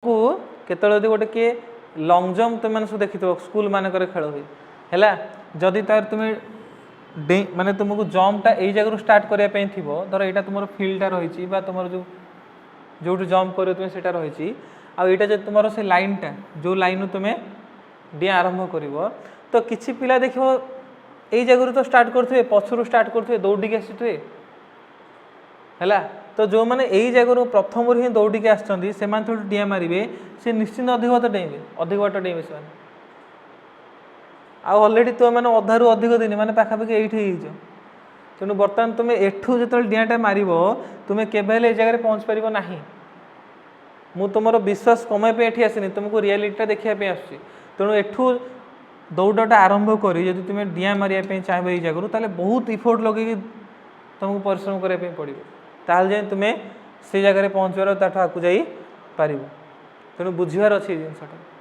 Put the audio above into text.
को केतळे गोटे किए लंग जंप तुम सब देखी स्कूल मानक खेल हुए है जदि तार तुम्हें माने तुमको जंपटा यही जगह स्टार्ट करने थी धर यहाँ तुम फिल्डटा रही तुम जो जो जंप कर तुम्हें से रही आईटा जो तुम से लाइनटा जो लाइन तुम्हें डिया आरंभ कर तो किसी पिला देख यही जगह तो स्टार्ट करेंगे पछरू स्टार्ट करेंगे दौड़ी आसुए है तो जो मैंने यही जगह प्रथम हिं दौड़ी आसछन्ती से डिया मारे सी निश्चिंत अधिक बात डेइबे अधिक बाट डेइबे से ऑलरेडी तुम मैंने अधारू अधिक दिन मैंने पाखापाखि ये तेणु बर्तमान तुम एठू जो डियाटा मार तुम्हें केवल जगह पहुँच पार ना मु तुम विश्वास कमाई ये आसनी तुमको रियलिटा देखापी आस तेणु एठू दौड़ाटा आरंभ कर तुम डिया मारे चाहे ये जगह ताले बहुत इफोर्ट लगे तुमको परिश्रम करने पड़ो ताल जाए तुम्हें से जगह पहुँचबार आगे जा पार तेणु बुझार अच्छे जिनसा